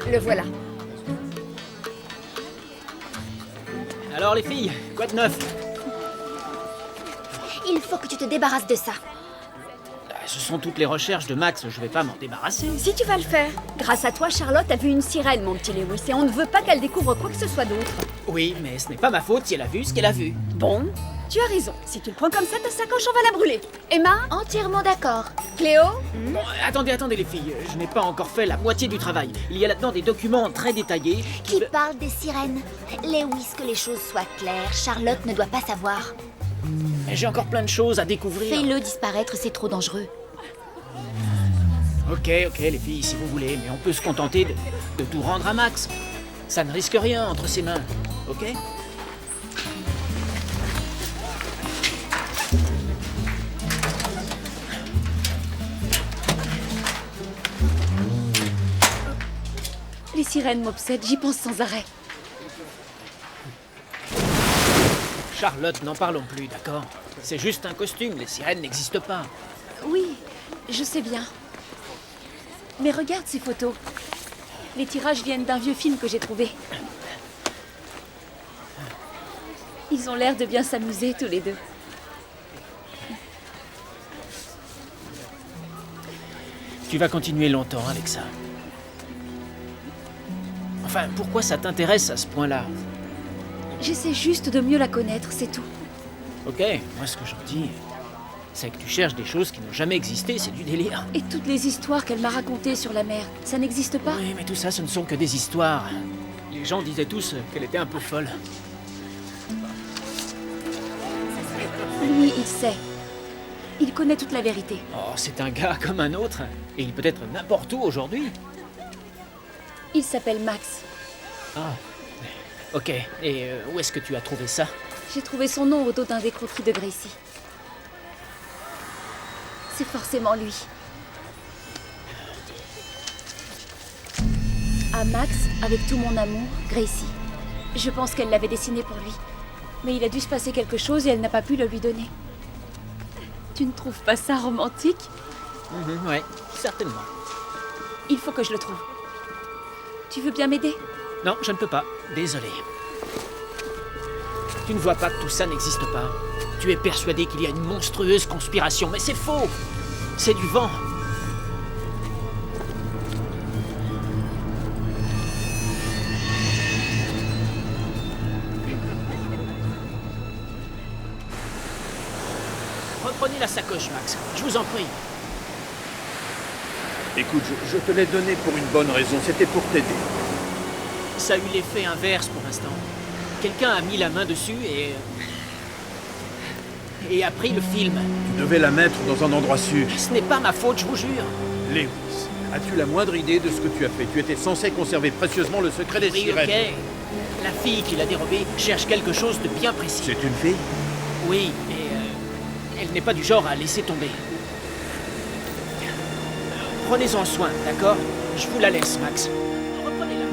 Le voilà. Alors les filles, quoi de neuf? Il faut que tu te débarrasses de ça. Ce sont toutes les recherches de Max, je vais pas m'en débarrasser. Si tu vas le faire. Grâce à toi, Charlotte a vu une sirène, mon petit Lewis, et on ne veut pas qu'elle découvre quoi que ce soit d'autre. Oui, mais ce n'est pas ma faute si elle a vu ce qu'elle a vu. Bon, tu as raison. Si tu le prends comme ça, ta sacoche, on va la brûler. Emma? Entièrement d'accord. Cléo? Bon, attendez les filles, je n'ai pas encore fait la moitié du travail. Il y a là-dedans des documents très détaillés. Qui parle des sirènes? Lewis, que les choses soient claires. Charlotte ne doit pas savoir. J'ai encore plein de choses à découvrir. Fais-le disparaître, c'est trop dangereux. Ok, les filles, si vous voulez, mais on peut se contenter de tout rendre à Max. Ça ne risque rien entre ses mains, ok? Les sirènes m'obsèdent, j'y pense sans arrêt. Charlotte, n'en parlons plus, d'accord? C'est juste un costume, les sirènes n'existent pas. Oui, je sais bien. Mais regarde ces photos. Les tirages viennent d'un vieux film que j'ai trouvé. Ils ont l'air de bien s'amuser tous les deux. Tu vas continuer longtemps avec ça. Enfin, pourquoi ça t'intéresse à ce point-là? J'essaie juste de mieux la connaître, c'est tout. Ok, moi ce que j'en dis, c'est que tu cherches des choses qui n'ont jamais existé, c'est du délire. Et toutes les histoires qu'elle m'a racontées sur la mer, ça n'existe pas? Oui, mais tout ça, ce ne sont que des histoires. Les gens disaient tous qu'elle était un peu folle. Lui, il sait. Il connaît toute la vérité. Oh, c'est un gars comme un autre, et il peut être n'importe où aujourd'hui. Il s'appelle Max. Ah, ok, et où est-ce que tu as trouvé ça? J'ai trouvé son nom au dos d'un des croquis de Gracie. C'est forcément lui. À Max, avec tout mon amour, Gracie. Je pense qu'elle l'avait dessiné pour lui. Mais il a dû se passer quelque chose et elle n'a pas pu le lui donner. Tu ne trouves pas ça romantique? Ouais, certainement. Il faut que je le trouve. Tu veux bien m'aider? Non, je ne peux pas, désolé. Tu ne vois pas que tout ça n'existe pas. Tu es persuadé qu'il y a une monstrueuse conspiration, mais c'est faux. C'est du vent. Reprenez la sacoche, Max. Je vous en prie. Écoute, je te l'ai donné pour une bonne raison, c'était pour t'aider. Ça a eu l'effet inverse pour l'instant. Quelqu'un a mis la main dessus et a pris le film. Tu devais la mettre dans un endroit sûr. Ce n'est pas ma faute, je vous jure. Lewis, as-tu la moindre idée de ce que tu as fait? Tu étais censé conserver précieusement le secret des Oui, sirènes. ok. La fille qui l'a dérobé cherche quelque chose de bien précis. C'est une fille? Oui, mais elle n'est pas du genre à laisser tomber. Prenez-en soin, d'accord? Je vous la laisse, Max. Reprenez-la.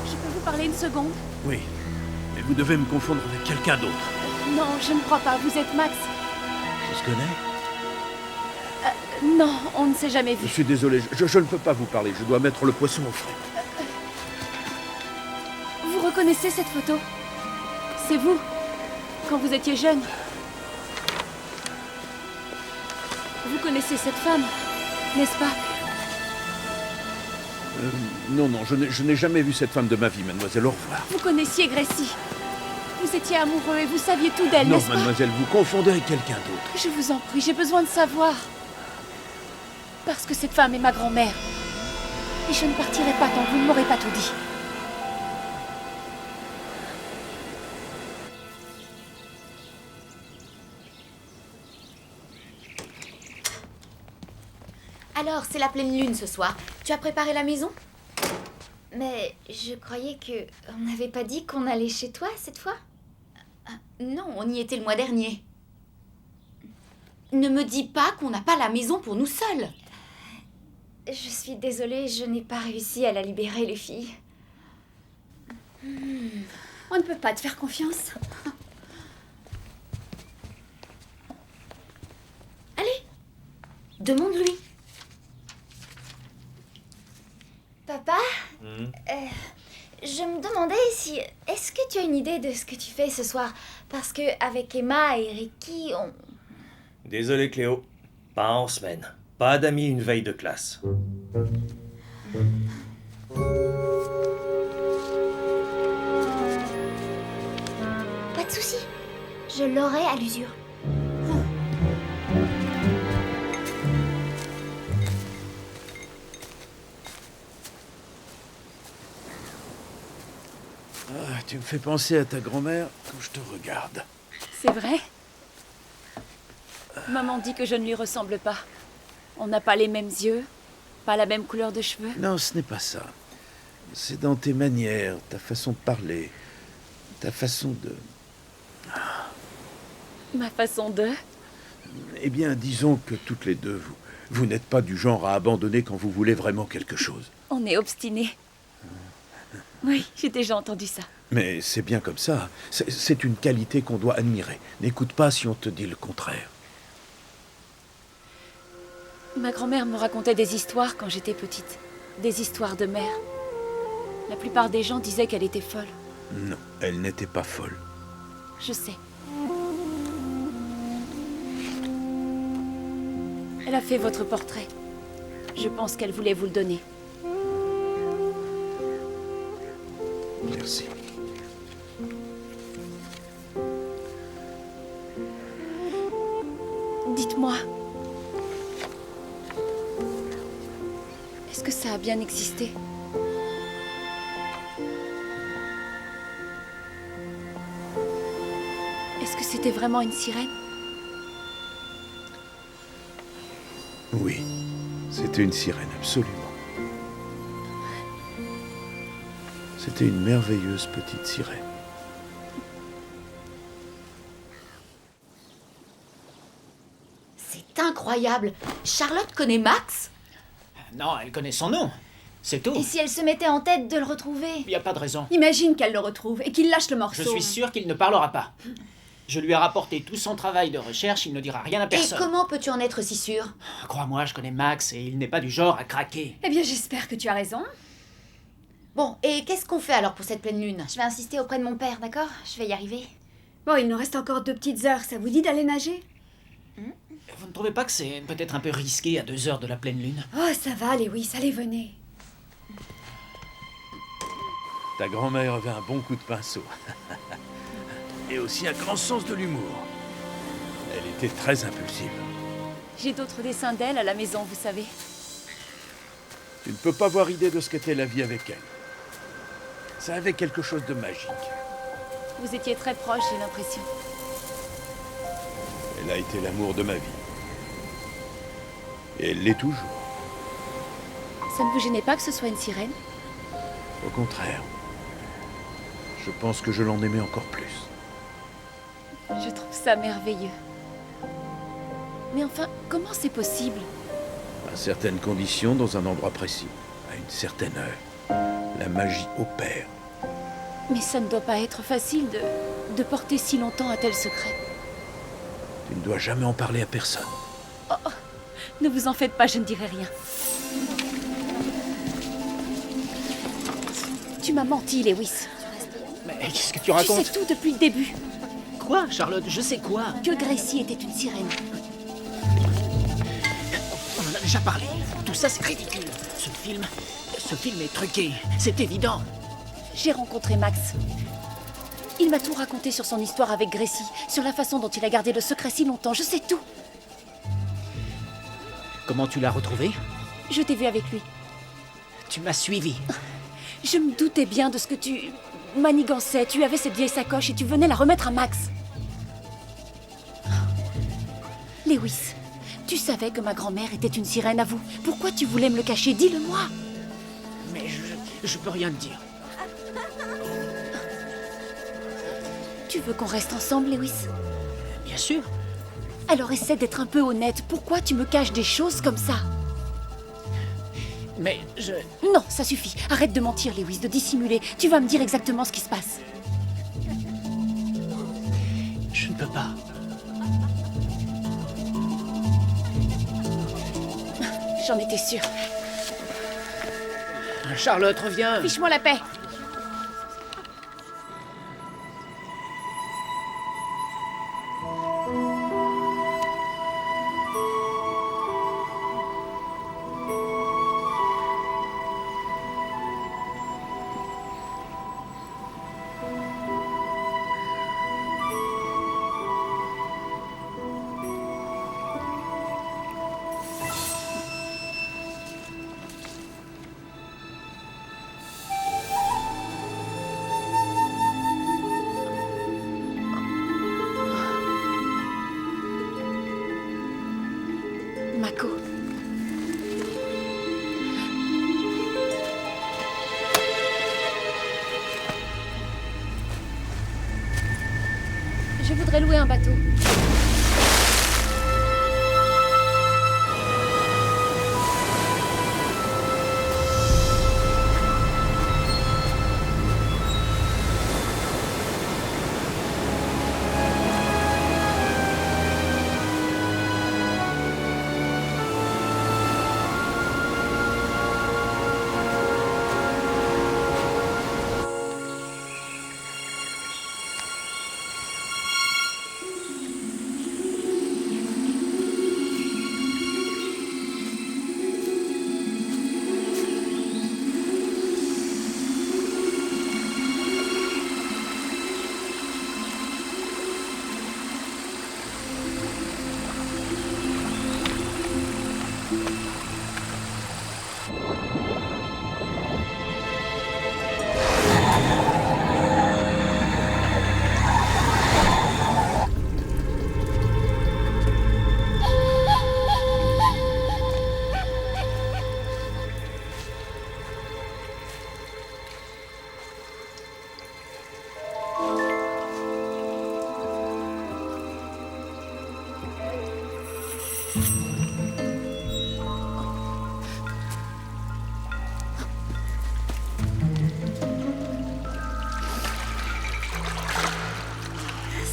Je peux vous parler une seconde? Oui, mais vous devez me confondre avec quelqu'un d'autre. Non, je ne crois pas. Vous êtes Max. Je se connais? Non, on ne s'est jamais Je vu. suis désolé, je ne peux pas vous parler, je dois mettre le poisson au frais. Vous reconnaissez cette photo? C'est vous, quand vous étiez jeune. Vous connaissez cette femme, n'est-ce pas? Non, je n'ai jamais vu cette femme de ma vie, mademoiselle, au revoir. Vous connaissiez Gracie. Vous étiez amoureux et vous saviez tout d'elle, Non, n'est-ce pas? mademoiselle, vous confondez avec quelqu'un d'autre. Je vous en prie, j'ai besoin de savoir. Parce que cette femme est ma grand-mère. Et je ne partirai pas tant que vous ne m'aurez pas tout dit. Alors, c'est la pleine lune ce soir. Tu as préparé la maison? Mais je croyais que... On n'avait pas dit qu'on allait chez toi cette fois? Non, on y était le mois dernier. Ne me dis pas qu'on n'a pas la maison pour nous seuls. Je suis désolée, je n'ai pas réussi à la libérer, les filles. On ne peut pas te faire confiance. Allez, demande-lui. Papa, je me demandais si... Est-ce que tu as une idée de ce que tu fais ce soir? Parce que avec Emma et Ricky, on... Désolé Cléo, pas en semaine. Pas d'amis une veille de classe. Pas de souci. Je l'aurai à l'usure. Ah, tu me fais penser à ta grand-mère quand je te regarde. C'est vrai? Maman dit que je ne lui ressemble pas. On n'a pas les mêmes yeux, pas la même couleur de cheveux. Non, ce n'est pas ça. C'est dans tes manières, ta façon de parler, ta façon de... Ma façon de... Eh bien, disons que toutes les deux, vous n'êtes pas du genre à abandonner quand vous voulez vraiment quelque chose. On est obstinés. Oui, j'ai déjà entendu ça. Mais c'est bien comme ça. C'est une qualité qu'on doit admirer. N'écoute pas si on te dit le contraire. Ma grand-mère me racontait des histoires quand j'étais petite. Des histoires de mère. La plupart des gens disaient qu'elle était folle. Non, elle n'était pas folle. Je sais. Elle a fait votre portrait. Je pense qu'elle voulait vous le donner. Merci. Dites-moi. Est-ce que ça a bien existé? Est-ce que c'était vraiment une sirène? Oui, c'était une sirène, absolument. C'était une merveilleuse petite sirène. C'est incroyable. Charlotte connaît Max? Non, elle connaît son nom. C'est tout. Et si elle se mettait en tête de le retrouver? Il n'y a pas de raison. Imagine qu'elle le retrouve et qu'il lâche le morceau. Je suis sûr qu'il ne parlera pas. Je lui ai rapporté tout son travail de recherche, il ne dira rien à Et personne. comment peux-tu en être si sûr? Crois-moi, je connais Max et il n'est pas du genre à craquer. Eh bien, j'espère que tu as raison. Bon, et qu'est-ce qu'on fait alors pour cette pleine lune? Je vais insister auprès de mon père, d'accord? Je vais y arriver. Bon, il nous reste encore 2 petites heures. Ça vous dit d'aller nager? Vous ne trouvez pas que c'est peut-être un peu risqué à 2 heures de la pleine lune? Oh, ça va, Lewis. Allez, venez. Ta grand-mère avait un bon coup de pinceau. Et aussi un grand sens de l'humour. Elle était très impulsive. J'ai d'autres dessins d'elle à la maison, vous savez. Tu ne peux pas avoir idée de ce qu'était la vie avec elle. Ça avait quelque chose de magique. Vous étiez très proches, j'ai l'impression. Elle a été l'amour de ma vie. Et elle l'est toujours. Ça ne vous gênait pas que ce soit une sirène? Au contraire. Je pense que je l'en aimais encore plus. Je trouve ça merveilleux. Mais enfin, comment c'est possible? À certaines conditions, dans un endroit précis, à une certaine heure, la magie opère. Mais ça ne doit pas être facile de porter si longtemps un tel secret. Tu ne dois jamais en parler à personne. Ne vous en faites pas, je ne dirai rien. Tu m'as menti, Lewis. Mais qu'est-ce que tu Tu racontes? sais tout depuis le début. Quoi, Charlotte? Je sais quoi? Que Gracie était une sirène. On en a déjà parlé. Tout ça, c'est ridicule. Ce film est truqué. C'est évident. J'ai rencontré Max. Il m'a tout raconté sur son histoire avec Gracie, sur la façon dont il a gardé le secret si longtemps. Je sais tout. Comment tu l'as retrouvé? Je t'ai vu avec lui. Tu m'as suivi. Je me doutais bien de ce que tu manigançais. Tu avais cette vieille sacoche et tu venais la remettre à Max. Lewis, tu savais que ma grand-mère était une sirène à vous. Pourquoi tu voulais me le cacher? Dis-le-moi. Mais je peux rien te dire. Tu veux qu'on reste ensemble, Lewis? Bien sûr. Alors essaie d'être un peu honnête. Pourquoi tu me caches des choses comme ça? Mais je... Non, ça suffit. Arrête de mentir, Lewis, de dissimuler. Tu vas me dire exactement ce qui se passe. Je ne peux pas. J'en étais sûre. Charlotte, reviens. Fiche-moi la paix. Mako. Je voudrais louer un bateau.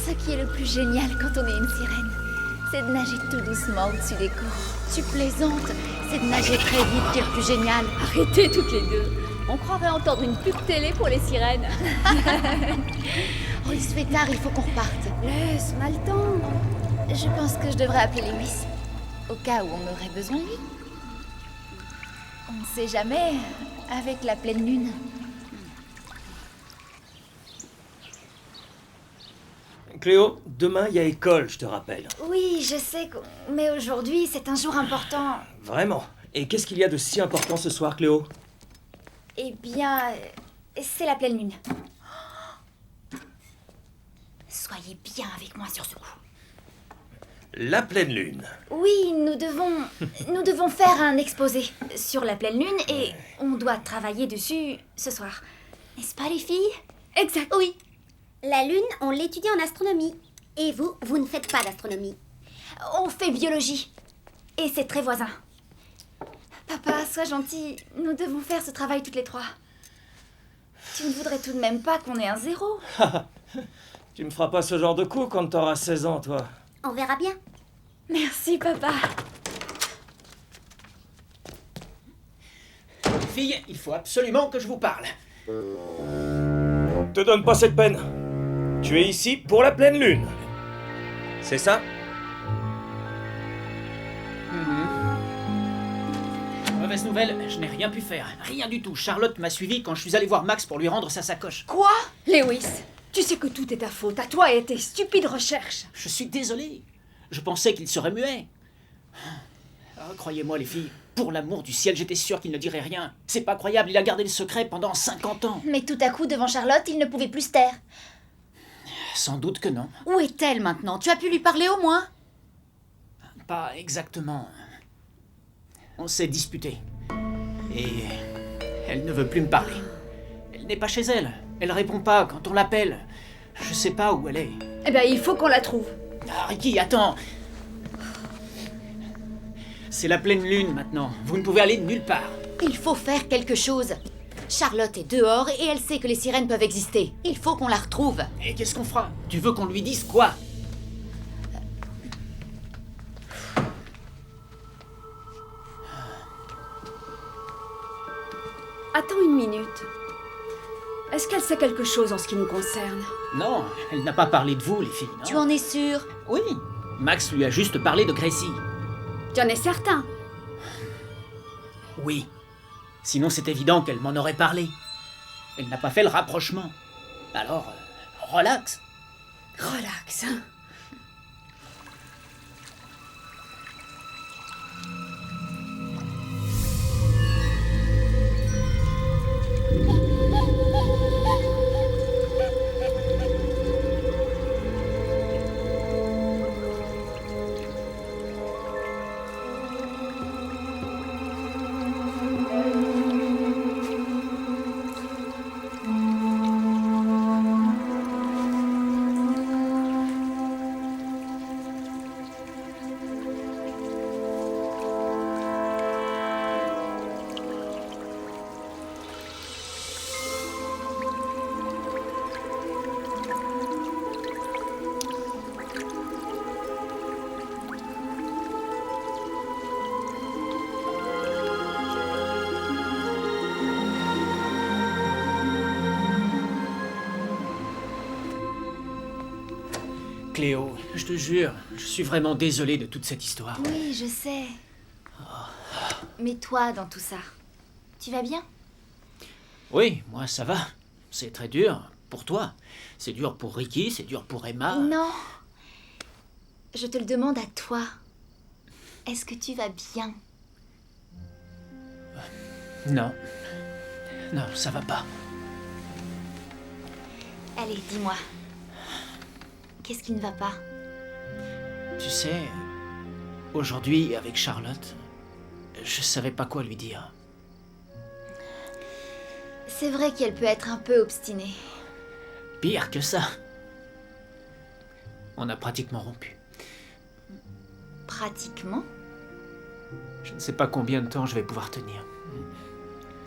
Ce qui est le plus génial quand on est une sirène, c'est de nager tout doucement au-dessus des cours. Tu plaisantes, c'est de nager très vite qui est le plus génial. Arrêtez toutes les deux. On croirait entendre une pub télé pour les sirènes. Oh, il se fait tard, il faut qu'on reparte. Laisse-moi le temps. Je pense que je devrais appeler Lewis, au cas où on aurait besoin de lui. On ne sait jamais, avec la pleine lune. Cléo, demain, il y a école, je te rappelle. Oui, je sais, mais aujourd'hui, c'est un jour important. Vraiment. Et qu'est-ce qu'il y a de si important ce soir, Cléo? Eh bien, c'est la pleine lune. Soyez bien avec moi sur ce coup. La pleine lune. Oui, nous devons faire un exposé sur la pleine lune et on doit travailler dessus ce soir. N'est-ce pas les filles? Exact. Oui. La Lune, on l'étudie en astronomie. Et vous, vous ne faites pas d'astronomie. On fait biologie. Et c'est très voisin. Papa, sois gentil. Nous devons faire ce travail toutes les trois. Tu ne voudrais tout de même pas qu'on ait un 0? Tu me feras pas ce genre de coup quand t'auras 16 ans, toi. On verra bien. Merci, papa. Fille, il faut absolument que je vous parle. Te donne pas cette peine. Tu es ici pour la pleine lune. C'est ça? Mauvaise nouvelle, je n'ai rien pu faire. Rien du tout. Charlotte m'a suivi quand je suis allé voir Max pour lui rendre sa sacoche. Quoi? Lewis, tu sais que tout est ta faute, à toi et tes stupides recherches. Je suis désolé. Je pensais qu'il serait muet. Ah, croyez-moi, les filles, pour l'amour du ciel, j'étais sûr qu'il ne dirait rien. C'est pas croyable, il a gardé le secret pendant 50 ans. Mais tout à coup, devant Charlotte, il ne pouvait plus se taire. Sans doute que non. Où est-elle maintenant? Tu as pu lui parler au moins? Pas exactement. On s'est disputé. Et elle ne veut plus me parler. Elle n'est pas chez elle. Elle répond pas quand on l'appelle. Je sais pas où elle est. Eh bien, il faut qu'on la trouve. Ah, Ricky, attends. C'est la pleine lune maintenant. Vous ne pouvez aller nulle part. Il faut faire quelque chose. Charlotte est dehors et elle sait que les sirènes peuvent exister. Il faut qu'on la retrouve. Et qu'est-ce qu'on fera? Tu veux qu'on lui dise quoi? Attends une minute. Est-ce qu'elle sait quelque chose en ce qui nous concerne? Non, elle n'a pas parlé de vous, les filles, non? Tu en es sûr? Oui. Max lui a juste parlé de Gracie. Tu en es certain? Oui. Sinon, c'est évident qu'elle m'en aurait parlé. Elle n'a pas fait le rapprochement. Alors, relax. Relax. Cléo, je te jure, je suis vraiment désolé de toute cette histoire. Oui, je sais. Mais toi, dans tout ça, tu vas bien? Oui, moi ça va. C'est très dur pour toi. C'est dur pour Ricky, c'est dur pour Emma. Non. Je te le demande à toi. Est-ce que tu vas bien? Non. Non, ça va pas. Allez, dis-moi. Qu'est-ce qui ne va pas? Tu sais, aujourd'hui, avec Charlotte, je savais pas quoi lui dire. C'est vrai qu'elle peut être un peu obstinée. Pire que ça. On a pratiquement rompu. Pratiquement? Je ne sais pas combien de temps je vais pouvoir tenir.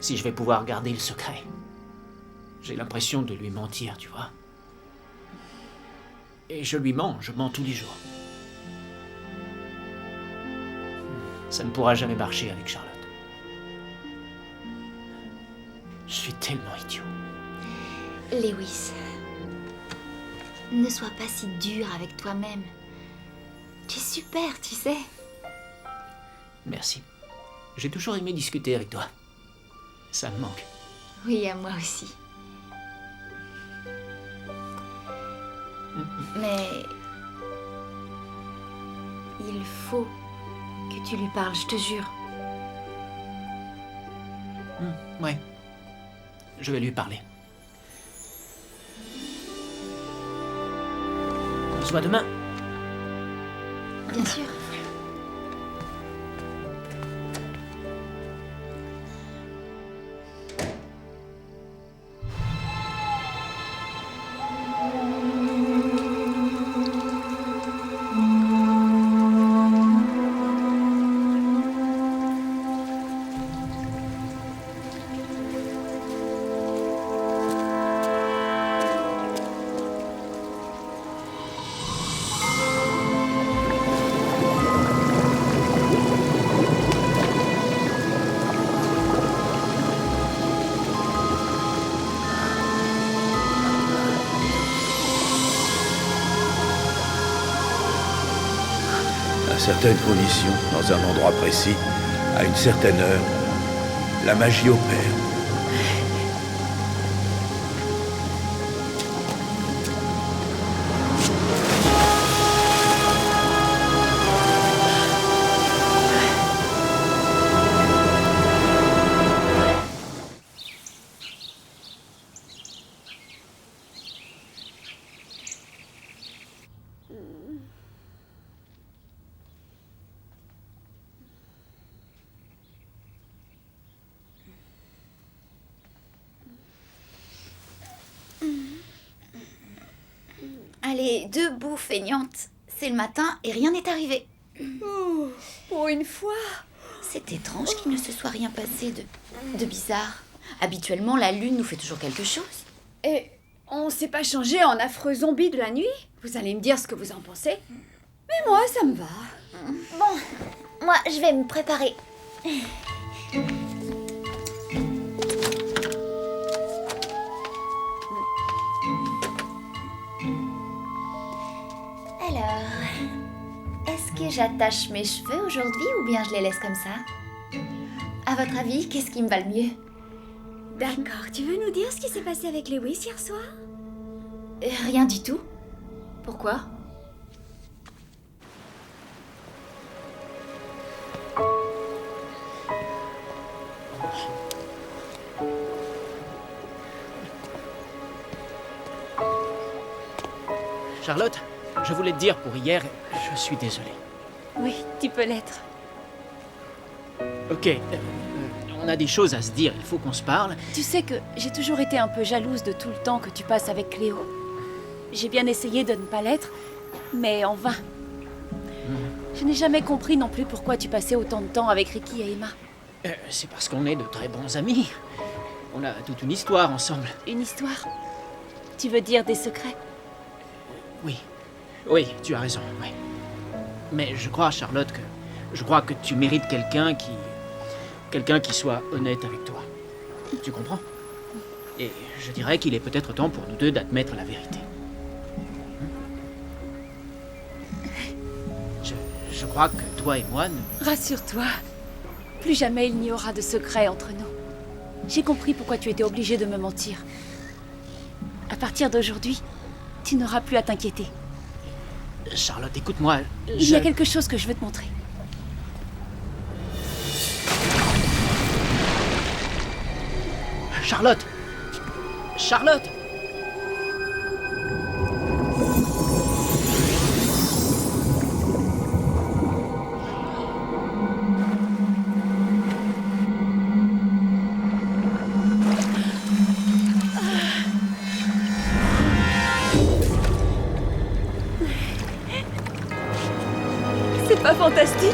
Si je vais pouvoir garder le secret. J'ai l'impression de lui mentir, tu vois. Et je lui mens, je mens tous les jours. Ça ne pourra jamais marcher avec Charlotte. Je suis tellement idiot. Lewis, ne sois pas si dur avec toi-même. Tu es super, tu sais. Merci. J'ai toujours aimé discuter avec toi. Ça me manque. Oui, à moi aussi. Mais il faut que tu lui parles, je te jure. Ouais. Je vais lui parler. On se voit demain. Bien sûr. À certaines conditions, dans un endroit précis, à une certaine heure, la magie opère. Allez, debout, feignante. C'est le matin et rien n'est arrivé. Pour une fois. C'est étrange qu'il ne se soit rien passé de bizarre. Habituellement, la lune nous fait toujours quelque chose. Et on s'est pas changé en affreux zombie de la nuit? Vous allez me dire ce que vous en pensez. Mais moi, ça me va. Bon, moi, je vais me préparer. Alors, est-ce que j'attache mes cheveux aujourd'hui ou bien je les laisse comme ça? À votre avis, qu'est-ce qui me va le mieux? D'accord, tu veux nous dire ce qui s'est passé avec Lewis hier soir? Rien du tout. Pourquoi? Charlotte, je voulais te dire pour hier, je suis désolé. Oui, tu peux l'être. Ok, on a des choses à se dire, il faut qu'on se parle. Tu sais que j'ai toujours été un peu jalouse de tout le temps que tu passes avec Cléo. J'ai bien essayé de ne pas l'être, mais en vain. Je n'ai jamais compris non plus pourquoi tu passais autant de temps avec Ricky et Emma. C'est parce qu'on est de très bons amis. On a toute une histoire ensemble. Une histoire? Tu veux dire des secrets? Oui, tu as raison, oui. Mais je crois, Charlotte, que tu mérites quelqu'un qui soit honnête avec toi. Tu comprends? Et je dirais qu'il est peut-être temps pour nous deux d'admettre la vérité. Je crois que toi et moi, Rassure-toi, plus jamais il n'y aura de secrets entre nous. J'ai compris pourquoi tu étais obligée de me mentir. À partir d'aujourd'hui, tu n'auras plus à t'inquiéter. Charlotte, écoute-moi. Il y a quelque chose que je veux te montrer. Charlotte! Charlotte! C'est pas fantastique?